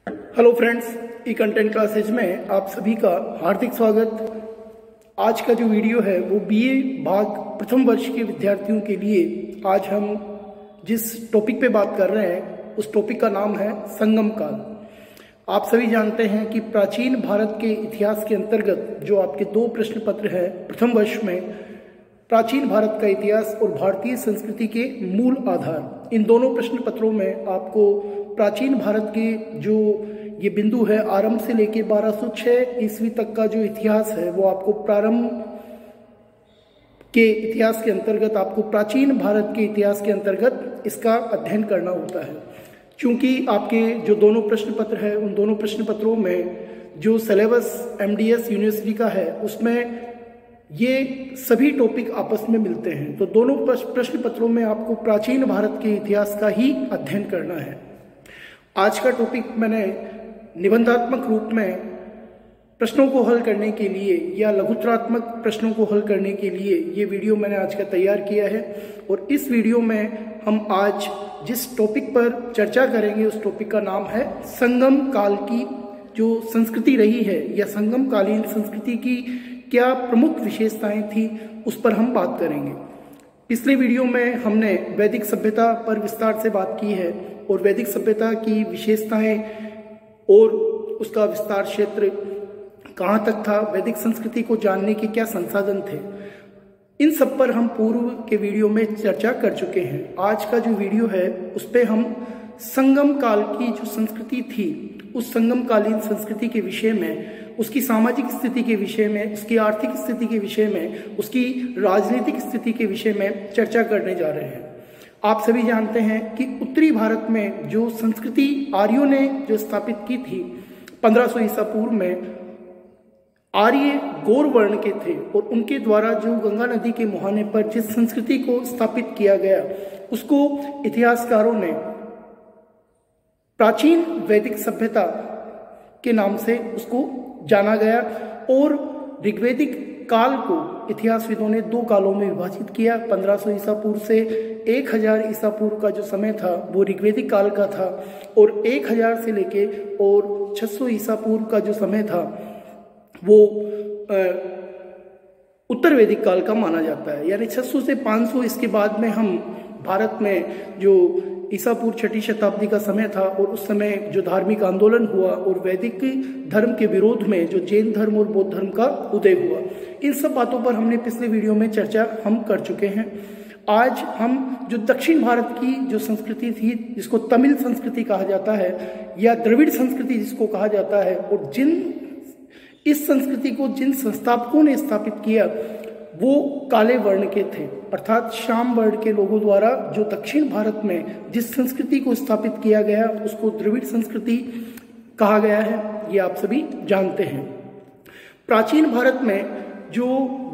Hello friends, ई content classes में आप सभी का हार्दिक स्वागत। आज का जो वीडियो है वो बीए भाग प्रथम वर्ष के विद्यार्थियों के लिए आज हम जिस टॉपिक पे बात कर रहे हैं उस टॉपिक का नाम है संगम काल। आप सभी जानते हैं कि प्राचीन भारत के इतिहास के अंतर्गत जो आपके दो प्रश्न पत्र हैं प्रथम वर्ष में, प्राचीन भारत का इतिहास और भारतीय संस्कृति के मूल आधार, इन दोनों प्रश्न पत्रों में आपको प्राचीन भारत के जो ये बिंदु है आरंभ से लेके 1206 ईस्वी तक का जो इतिहास है वो आपको प्रारंभ के इतिहास के अंतर्गत, आपको प्राचीन भारत के इतिहास के अंतर्गत इसका अध्ययन करना होता है। क्योंकि आपके जो दोनों प्रश्न पत्र है उन दोनों प्रश्न पत्रों में जो सिलेबस एमडीएस यूनिवर्सिटी का है उसमें ये सभी टॉपिक आपस में मिलते हैं, तो दोनों प्रश्न पत्रों में आपको प्राचीन भारत के इतिहास का ही अध्ययन करना है। आज का टॉपिक मैंने निबंधात्मक रूप में प्रश्नों को हल करने के लिए या लघुत्रात्मक प्रश्नों को हल करने के लिए ये वीडियो मैंने आज का तैयार किया है। और इस वीडियो में हम आज जिस टॉपिक पर चर्चा करेंगे उस टॉपिक का नाम है संगम काल की जो संस्कृति रही है या संगम कालीन संस्कृति की क्या प्रमुख विशेषताएं थी उस पर हम बात करेंगे। पिछले वीडियो में हमने वैदिक सभ्यता पर विस्तार से बात की है और वैदिक सभ्यता की विशेषताएं और उसका विस्तार क्षेत्र कहाँ तक था, वैदिक संस्कृति को जानने के क्या संसाधन थे, इन सब पर हम पूर्व के वीडियो में चर्चा कर चुके हैं। आज का जो वीडियो है उस पर हम संगम काल की जो संस्कृति थी उस संगम कालीन संस्कृति के विषय में, उसकी सामाजिक स्थिति के विषय में, उसकी आर्थिक स्थिति के विषय में, उसकी राजनीतिक स्थिति के विषय में चर्चा करने जा रहे हैं। आप सभी जानते हैं कि उत्तरी भारत में जो संस्कृति आर्यों ने जो स्थापित की थी 1500 ईसा पूर्व में, आर्य गौर वर्ण के थे और उनके द्वारा जो गंगा नदी के मुहाने पर जिस संस्कृति को स्थापित किया गया उसको इतिहासकारों ने प्राचीन वैदिक सभ्यता के नाम से उसको जाना गया। और ऋग्वैदिक काल को इतिहासविदों ने दो कालों में विभाजित किया। 1500 ईसा पूर्व से 1000 ईसा पूर्व का जो समय था वो ऋग्वैदिक काल का था और 1000 से लेके और 600 ईसा पूर्व का जो समय था वो उत्तर वैदिक काल का माना जाता है। यानी 600 से 500 इसके बाद में हम भारत में जो ईसा पूर्व 6ठी शताब्दी का समय था और उस समय जो धार्मिक आंदोलन हुआ और वैदिक धर्म के विरोध में जो जैन धर्म और बौद्ध धर्म का उदय हुआ, इन सब बातों पर हमने पिछले वीडियो में चर्चा हम कर चुके हैं। आज हम जो दक्षिण भारत की जो संस्कृति थी जिसको तमिल संस्कृति कहा जाता है या द्रविड़ संस्कृति जिसको कहा जाता है, और इस संस्कृति को जिन संस्थापकों ने स्थापित किया वो काले वर्ण के थे, अर्थात श्याम वर्ण के लोगों द्वारा जो दक्षिण भारत में जिस संस्कृति को स्थापित किया गया उसको द्रविड़ संस्कृति कहा गया है, ये आप सभी जानते हैं। प्राचीन भारत में जो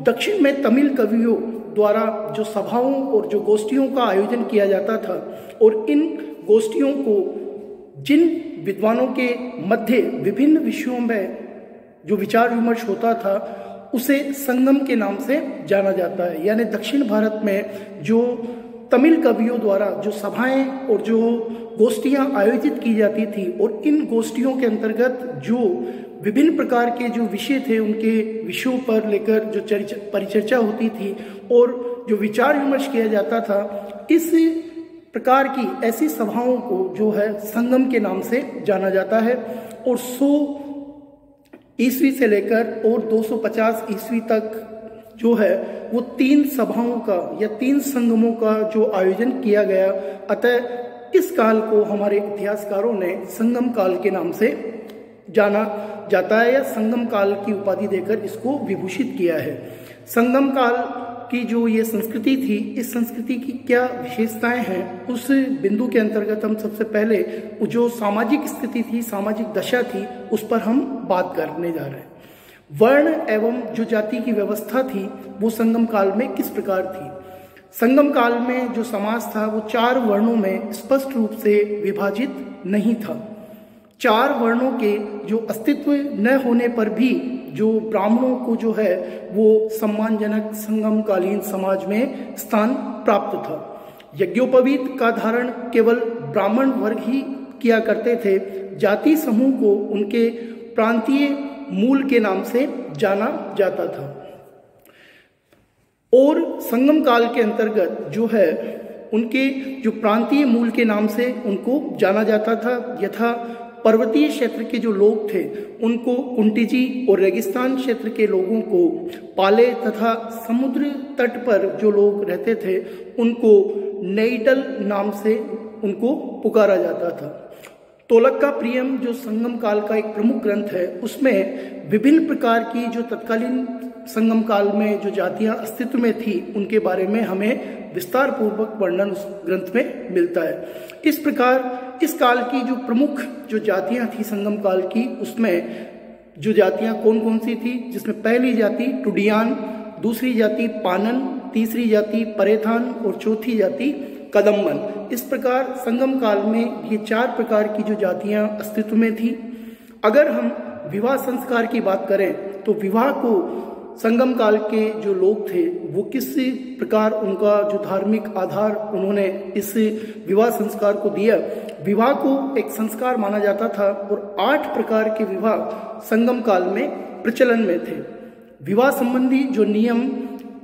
दक्षिण में तमिल कवियों द्वारा जो सभाओं और जो गोष्ठियों का आयोजन किया जाता था और इन गोष्ठियों को जिन विद्वानों के मध्य विभिन्न विषयों में जो विचार विमर्श होता था उसे संगम के नाम से जाना जाता है। यानी दक्षिण भारत में जो तमिल कवियों द्वारा जो सभाएं और जो गोष्ठियां आयोजित की जाती थी और इन गोष्ठियों के अंतर्गत जो विभिन्न प्रकार के जो विषय थे उनके विषयों पर लेकर जो परिचर्चा होती थी और जो विचार विमर्श किया जाता था, इस प्रकार की ऐसी सभाओं को जो है संगम के नाम से जाना जाता है। और 100 ईस्वी से लेकर और 250 ईस्वी तक जो है वो 3 सभाओं का या 3 संगमों का जो आयोजन किया गया। अतः इस काल को हमारे इतिहासकारों ने संगम काल के नाम से जाना जाता है या संगम काल की उपाधि देकर इसको विभूषित किया है। संगम काल की जो ये संस्कृति थी, इस संस्कृति की क्या विशेषताएं हैं उस बिंदु के अंतर्गत हम सबसे पहले जो सामाजिक स्थिति थी, सामाजिक दशा थी, उस पर हम बात करने जा रहे हैं। वर्ण एवं जो जाति की व्यवस्था थी वो संगम काल में किस प्रकार थी। संगम काल में जो समाज था वो 4 वर्णों में स्पष्ट रूप से विभाजित नहीं था। 4 वर्णों के जो अस्तित्व न होने पर भी जो ब्राह्मणों को जो है वो सम्मानजनक संगमकालीन समाज में स्थान प्राप्त था। यज्ञोपवीत का धारण केवल ब्राह्मण वर्ग ही किया करते थे। जाति समूह को उनके प्रांतीय मूल के नाम से जाना जाता था और संगम काल के अंतर्गत जो है उनके जो प्रांतीय मूल के नाम से उनको जाना जाता था। यथा पर्वतीय क्षेत्र के जो लोग थे उनको कुंटीजी और रेगिस्तान क्षेत्र के लोगों को पाले तथा समुद्र तट पर जो लोग रहते थे उनको नेइडल नाम से उनको पुकारा जाता था। तोलक्का प्रियम जो संगम काल का एक प्रमुख ग्रंथ है उसमें विभिन्न प्रकार की जो तत्कालीन संगम काल में जो जातियां अस्तित्व में थी उनके बारे में हमें विस्तार पूर्वक वर्णन उस ग्रंथ में मिलता है। इस प्रकार इस काल की जो प्रमुख जो जातियां थी संगम काल की, उसमें जो जातियां कौन कौन सी थी, जिसमें पहली जाति टुडियान, दूसरी जाति पानन, तीसरी जाति परेथान और चौथी जाति कदम्बन। इस प्रकार संगम काल में ये 4 प्रकार की जो जातियां अस्तित्व में थी। अगर हम विवाह संस्कार की बात करें तो विवाह को संगम काल के जो लोग थे वो किस प्रकार उनका जो धार्मिक आधार उन्होंने इस विवाह संस्कार को दिया। विवाह को एक संस्कार माना जाता था और 8 प्रकार के विवाह संगम काल में प्रचलन में थे। विवाह संबंधी जो नियम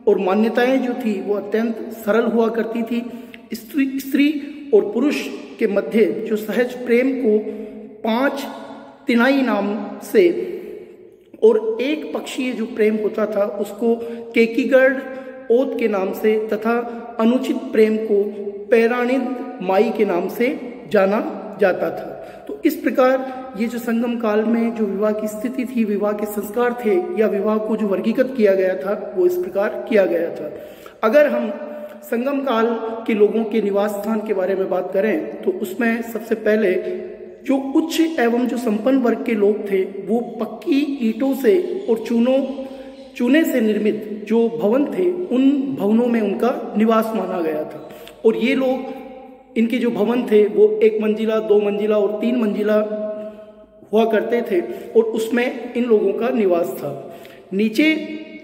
और मान्यताएं जो थी वो अत्यंत सरल हुआ करती थी। स्त्री और पुरुष के मध्य जो सहज प्रेम को 5 तिनाई नाम से और एक पक्षीय जो प्रेम होता था उसको केकीगढ़ ओत के नाम से तथा अनुचित प्रेम को पैराणिद माई के नाम से जाना जाता था। तो इस प्रकार ये जो संगम काल में जो विवाह की स्थिति थी, विवाह के संस्कार थे या विवाह को जो वर्गीकृत किया गया था वो इस प्रकार किया गया था। अगर हम संगम काल के लोगों के निवास स्थान के बारे में बात करें तो उसमें सबसे पहले जो उच्च एवं जो संपन्न वर्ग के लोग थे वो पक्की ईंटों से और चूने से निर्मित जो भवन थे उन भवनों में उनका निवास माना गया था। और ये लोग इनके जो भवन थे वो 1 मंजिला, 2 मंजिला और 3 मंजिला हुआ करते थे और उसमें इन लोगों का निवास था। नीचे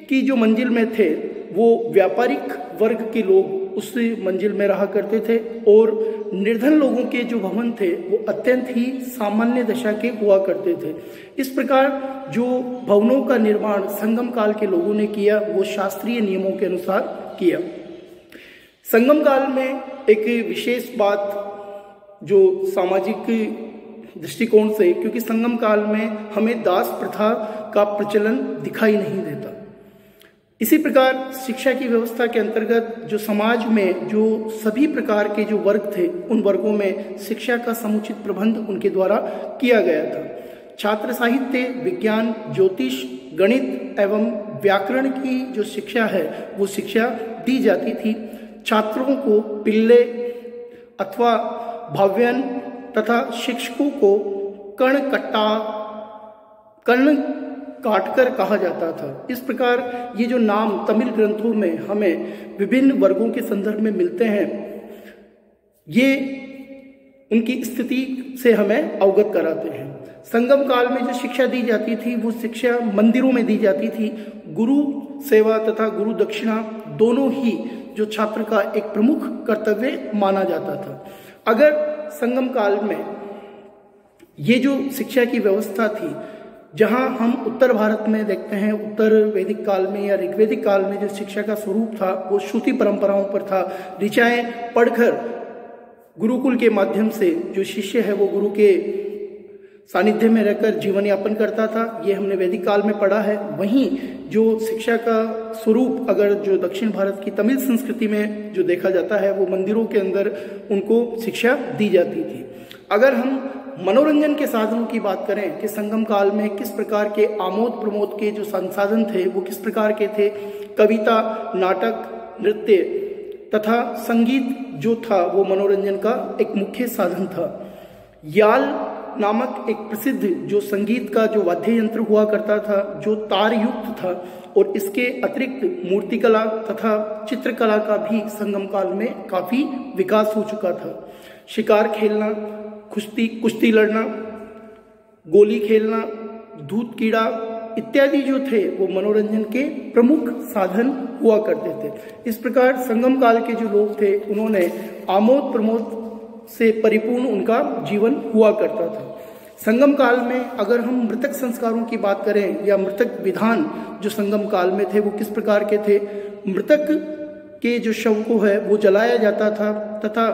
की जो मंजिल में थे वो व्यापारिक वर्ग के लोग उस मंजिल में रहा करते थे और निर्धन लोगों के जो भवन थे वो अत्यंत ही सामान्य दशा के हुआ करते थे। इस प्रकार जो भवनों का निर्माण संगम काल के लोगों ने किया वो शास्त्रीय नियमों के अनुसार किया। संगम काल में एक विशेष बात जो सामाजिक दृष्टिकोण से, क्योंकि संगम काल में हमें दास प्रथा का प्रचलन दिखाई नहीं देता। इसी प्रकार शिक्षा की व्यवस्था के अंतर्गत जो समाज में जो सभी प्रकार के जो वर्ग थे उन वर्गों में शिक्षा का समुचित प्रबंध उनके द्वारा किया गया था। छात्र साहित्य, विज्ञान, ज्योतिष, गणित एवं व्याकरण की जो शिक्षा है वो शिक्षा दी जाती थी। छात्रों को पिल्ले अथवा भाव्यन तथा शिक्षकों को कर्ण काटकर कहा जाता था। इस प्रकार ये जो नाम तमिल ग्रंथों में हमें विभिन्न वर्गों के संदर्भ में मिलते हैं ये उनकी स्थिति से हमें अवगत कराते हैं। संगम काल में जो शिक्षा दी जाती थी वो शिक्षा मंदिरों में दी जाती थी। गुरु सेवा तथा गुरु दक्षिणा दोनों ही जो छात्र का एक प्रमुख कर्तव्य माना जाता था। अगर संगम काल में ये जो शिक्षा की व्यवस्था थी, जहां हम उत्तर भारत में देखते हैं उत्तर वैदिक काल में या ऋग्वेदिक काल में जो शिक्षा का स्वरूप था वो श्रुति परंपराओं पर था। ऋचाएं पढ़कर गुरुकुल के माध्यम से जो शिष्य है वो गुरु के सानिध्य में रहकर जीवन यापन करता था, ये हमने वैदिक काल में पढ़ा है। वहीं जो शिक्षा का स्वरूप अगर जो दक्षिण भारत की तमिल संस्कृति में जो देखा जाता है वो मंदिरों के अंदर उनको शिक्षा दी जाती थी। अगर हम मनोरंजन के साधनों की बात करें कि संगम काल में किस प्रकार के आमोद प्रमोद के जो संसाधन थे वो किस प्रकार के थे, कविता, नाटक, नृत्य तथा संगीत जो था वो मनोरंजन का एक मुख्य साधन था। याल नामक एक प्रसिद्ध जो संगीत का जो वाद्य यंत्र हुआ करता था जो तार युक्त था और इसके अतिरिक्त मूर्तिकला तथा चित्रकला का भी संगम काल में काफी विकास हो चुका था। शिकार खेलना, कुश्ती लड़ना, गोली खेलना, धूत कीड़ा इत्यादि जो थे वो मनोरंजन के प्रमुख साधन हुआ करते थे। इस प्रकार संगम काल के जो लोग थे उन्होंने आमोद प्रमोद से परिपूर्ण उनका जीवन हुआ करता था। संगम काल में अगर हम मृतक संस्कारों की बात करें या मृतक विधान जो संगम काल में थे वो किस प्रकार के थे। मृतक के जो शव को है वो जलाया जाता था तथा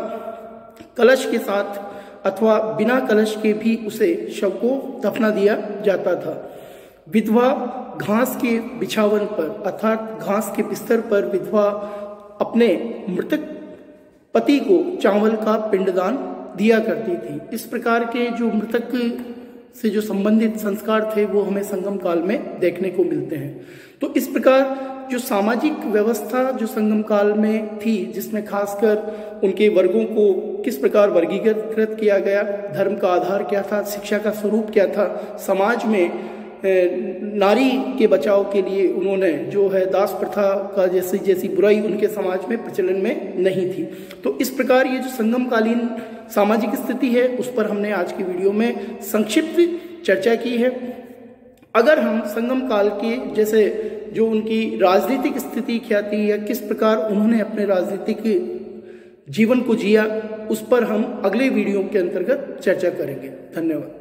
कलश के साथ अथवा बिना कलश के भी उसे शव को दफना दिया जाता था। विधवा घास के बिछावन पर अर्थात घास के बिस्तर पर विधवा अपने मृतक पति को चावल का पिंडदान दिया करती थी। इस प्रकार के जो मृतक से जो संबंधित संस्कार थे वो हमें संगम काल में देखने को मिलते हैं। तो इस प्रकार जो सामाजिक व्यवस्था जो संगम काल में थी, जिसमें खासकर उनके वर्गों को किस प्रकार वर्गीकृत किया गया, धर्म का आधार क्या था, शिक्षा का स्वरूप क्या था, समाज में नारी के बचाव के लिए उन्होंने जो है दास प्रथा का जैसी बुराई उनके समाज में प्रचलन में नहीं थी। तो इस प्रकार ये जो संगमकालीन सामाजिक स्थिति है उस पर हमने आज की वीडियो में संक्षिप्त चर्चा की है। अगर हम संगम काल के जैसे जो उनकी राजनीतिक स्थिति क्या थी या किस प्रकार उन्होंने अपने राजनीतिक जीवन को जिया, उस पर हम अगले वीडियो के अंतर्गत चर्चा करेंगे। धन्यवाद।